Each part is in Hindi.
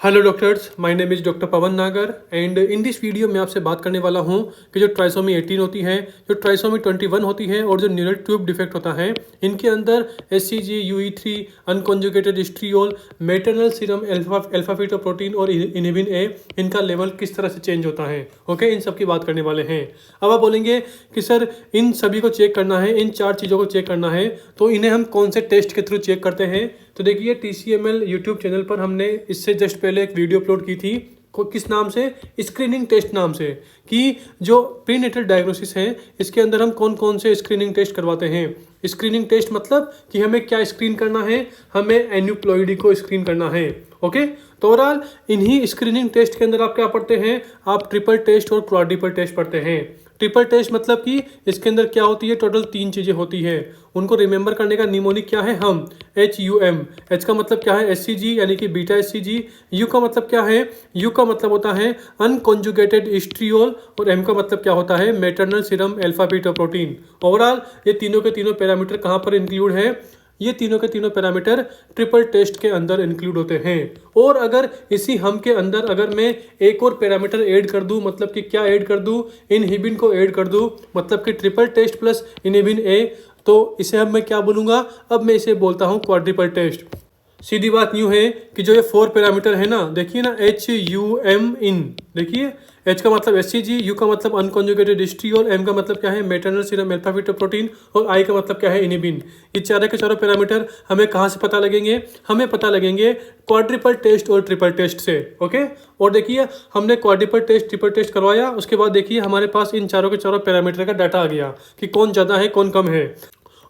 Hello doctors, my name is doctor Pawan Nagar and in this video मैं आपसे बात करने वाला हूं कि जो ट्राइसोमी 18 होती है, जो ट्राइसोमी 21 होती है और जो न्यूरल ट्यूब डिफेक्ट होता है, इनके अंदर HCG, UE3, unconjugated estriol, maternal serum alpha fetoprotein और इनहिबिन ए, इनका लेवल किस तरह से चेंज होता है। ओके, इन सब की बात करने वाले हैं। अब आप बोलेंगे कि सर इन सभी को चेक करना है, इन 4 चीज़ों को चेक करना है, तो इन्हें हम कौन से टेस्ट के थ्रू चेक करते हैं। तो देखिए, TCML यूट्यूब चैनल पर हमने इससे जस्ट पहले एक वीडियो अपलोड की थी, किस नाम से, स्क्रीनिंग टेस्ट नाम से, कि जो प्रीनेटल डायग्नोसिस है इसके अंदर हम कौन कौन से स्क्रीनिंग टेस्ट करवाते हैं। स्क्रीनिंग टेस्ट मतलब कि हमें क्या स्क्रीन करना है, हमें एन्यूप्लॉइडी को स्क्रीन करना है। ओके, तो ओवरऑल इन्हीं स्क्रीनिंग टेस्ट के अंदर आप क्या पढ़ते हैं, आप ट्रिपल टेस्ट और क्वाड्रिपल टेस्ट पढ़ते हैं। ट्रिपल टेस्ट मतलब कि इसके अंदर क्या होती है, टोटल 3 चीज़ें होती है। उनको रिमेंबर करने का निमोनिक क्या है, हम HUM। H का मतलब क्या है, SCG यानी कि बीटा SCG। U का मतलब क्या है, U का मतलब होता है अनकॉन्जुगेटेड स्ट्रियोल और M का मतलब क्या होता है, maternal serum alpha fetoprotein. Overall ये तीनों के तीनों पैरामीटर कहाँ पर इंक्लूड है, ये तीनों के तीनों पैरामीटर ट्रिपल टेस्ट के अंदर इंक्लूड होते हैं। और अगर इसी हम के अंदर अगर मैं एक और पैरामीटर ऐड कर दूं, मतलब कि क्या ऐड कर दूं, इनहिबिन को ऐड कर दूं, मतलब कि triple test plus inhibin A, तो इसे अब मैं क्या बोलूँगा, अब मैं इसे बोलता हूँ क्वाड्रिपल टेस्ट। सीधी बात यूँ है कि जो ये 4 पैरामीटर है ना, देखिए ना, HUM इन, देखिए H का मतलब SCG, U का मतलब अनकॉन्जुगेटेड स्ट्रियोल, M का मतलब क्या है, मैटरनल सीरम अल्फा फीटोप्रोटीन और I का मतलब क्या है, इनहिबिन। ये चारों के चारों पैरामीटर हमें कहाँ से पता लगेंगे, हमें पता लगेंगे क्वाड्रिपल टेस्ट और ट्रिपल टेस्ट से। ओके, और देखिए हमने क्वाड्रिपल टेस्ट ट्रिपल टेस्ट करवाया, उसके बाद देखिए हमारे पास इन चारों के चारों पैरामीटर का डाटा आ गया कि कौन ज़्यादा है कौन कम है।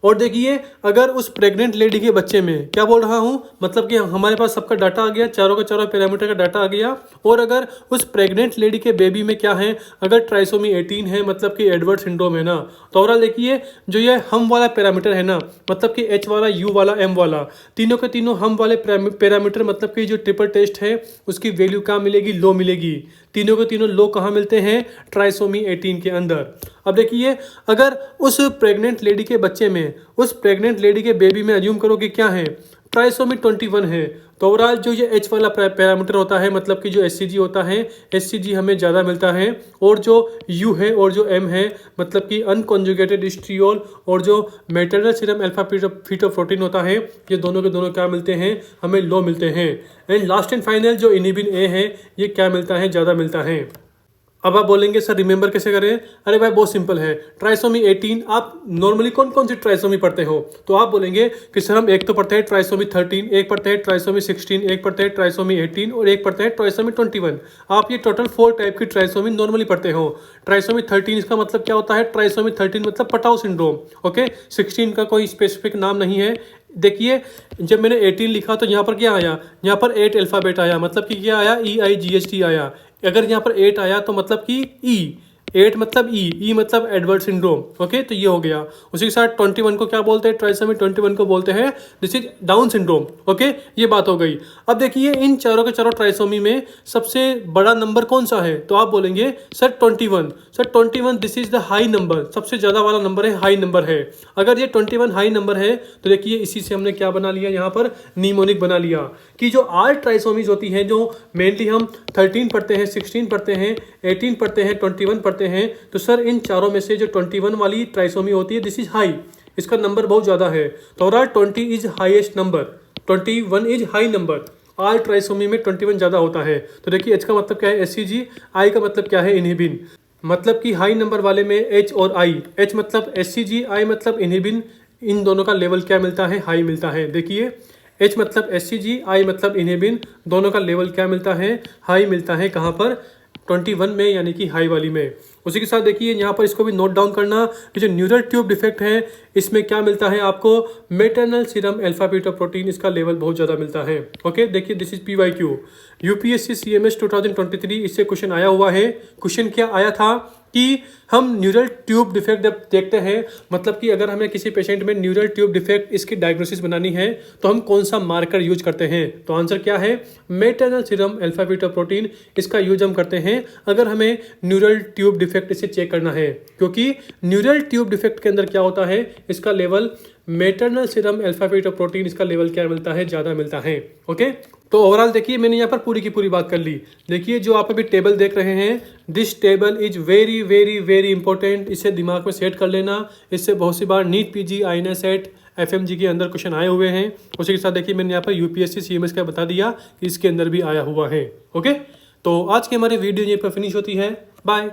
और देखिए अगर उस प्रेग्नेंट लेडी के बच्चे में, क्या बोल रहा हूँ, मतलब कि हमारे पास सबका डाटा आ गया, चारों का चारों पैरामीटर का डाटा आ गया। और अगर उस प्रेग्नेंट लेडी के बेबी में क्या है, अगर ट्राइसोमी 18 है, मतलब कि एडवर्ड सिंड्रोम है ना, तो ओवरऑल देखिए जो ये हम वाला पैरामीटर है ना, मतलब कि H वाला, U वाला, M वाला, तीनों के तीनों हम वाले पैरामीटर, मतलब कि जो ट्रिपल टेस्ट है उसकी वैल्यू क्या मिलेगी, लो मिलेगी। तीनों के तीनों लो कहाँ मिलते हैं, ट्राइसोमी 18 के अंदर। अब देखिए अगर उस प्रेग्नेंट लेडी के बच्चे में, उस प्रेग्नेंट लेडी के बेबी में अज्यूम करो कि क्या है, ट्राइसोमी 21 है, तो ओवरऑल जो ये H वाला पैरामीटर होता है, मतलब कि जो SCG होता है, SCG हमें ज़्यादा मिलता है। और जो U है और जो M है, मतलब कि अनकॉन्जुगेटेड स्ट्रियोल और जो मैटरनल सीरम अल्फा फीटोप्रोटीन होता है, ये दोनों के दोनों क्या मिलते हैं, हमें लो मिलते हैं। एंड लास्ट एंड फाइनल जो इनहिबिन ए है, ये क्या मिलता है, ज़्यादा मिलता है। अब आप बोलेंगे सर रिमेंबर कैसे करें, अरे भाई बहुत सिंपल है। ट्राइसोमी 18 आप नॉर्मली कौन कौन सी ट्राइसोमी पढ़ते हो, तो आप बोलेंगे कि सर हम एक तो पढ़ते हैं ट्राइसोमी 13, एक पढ़ते हैं ट्राइसोमी 16, एक पढ़ते हैं ट्राइसोमी 18 और एक पढ़ते हैं ट्राइसोमी 21। आप ये टोटल 4 टाइप की ट्राइसोमी नॉर्मली पढ़ते हो। ट्राइसोमी 13 इसका मतलब क्या होता है, ट्राइसोमी 13 मतलब पटाउ सिंड्रोम। ओके, 16 का कोई स्पेसिफिक नाम नहीं है। देखिए जब मैंने 18 लिखा तो यहाँ पर क्या आया, यहाँ पर 8 अल्फ़ाबेट आया, मतलब कि क्या आया, EIGHT आया। अगर यहाँ पर 8 आया तो मतलब कि E, 8 मतलब E मतलब एडवर्ड सिंड्रोम। ओके, तो ये हो गया। उसी के साथ 21 को क्या बोलते हैं, ट्राइसोमी 21 को बोलते हैं this is down syndrome. Okay, ये बात हो गई। अब देखिए इन चारों के चारों ट्राइसोमी में सबसे बड़ा नंबर कौन सा है, तो आप बोलेंगे sir 21। Sir 21 this is the high number, सबसे ज़्यादा वाला नंबर है, हाई नंबर है। अगर ये 21 हाई नंबर है तो देखिए इसी से हमने क्या बना लिया, यहाँ पर निमोनिक बना लिया कि जो 8 ट्राइसोमीज होती हैं, जो मेनली हम 13 पढ़ते हैं, 16 पढ़ते हैं, 18 पढ़ते हैं, 21 पढ़ते हैं, तो सर इन चारों में से जो 21 वाली ट्राइसोमी होती है दिस इज हाई, इसका नंबर बहुत ज़्यादा है। तो overall 20 is highest number, 21 is high number. All trisomy में 21 ज़्यादा होता है। तो देखिए H का मतलब क्या है, SCG, I का मतलब क्या है, इनहिबिन। मतलब कि हाई नंबर वाले में H और I, H मतलब SCG, I मतलब इनहिबिन, इन दोनों का लेवल क्या मिलता है, हाई मिलता है। देखिए H मतलब SCG, I मतलब इनहिबिन, दोनों का लेवल क्या मिलता है, हाई मिलता है। कहाँ पर, 21 में, यानी कि हाई वाली में। उसी के साथ देखिए यहाँ पर इसको भी नोट डाउन करना कि जो न्यूरल ट्यूब डिफेक्ट है इसमें क्या मिलता है आपको, मैटरनल सीरम अल्फा फीटोप्रोटीन, इसका लेवल बहुत ज़्यादा मिलता है। ओके, देखिए this is PYQ, UPSC CMS 2023, इससे क्वेश्चन आया हुआ है। क्वेश्चन क्या आया था कि हम न्यूरल ट्यूब डिफेक्ट जब देखते हैं, मतलब कि अगर हमें किसी पेशेंट में न्यूरल ट्यूब डिफेक्ट इसकी डायग्नोसिस बनानी है तो हम कौन सा मार्कर यूज करते हैं, तो आंसर क्या है, मैटरनल सीरम अल्फा फीटोप्रोटीन, इसका यूज हम करते हैं अगर हमें न्यूरल ट्यूब डिफेक्ट इसे चेक करना है। क्योंकि न्यूरल ट्यूब डिफेक्ट के अंदर क्या होता है, इसका level maternal serum alpha fetoprotein, इसका लेवल क्या मिलता है, ज़्यादा मिलता है। ओके, तो ओवरऑल देखिए मैंने यहाँ पर पूरी की पूरी बात कर ली। देखिए जो आप अभी टेबल देख रहे हैं, this table is very very very important. इसे दिमाग में सेट कर लेना। इससे बहुत सी बार NEET PG, INS CET, FMG के अंदर क्वेश्चन आए हुए हैं। उसी के साथ देखिए मैंने यहाँ पर यूपीएससी सीएमएस का बता दिया कि इसके अंदर भी आया हुआ है। ओके, तो आज की हमारी वीडियो यहीं पर फिनिश होती है। बाय।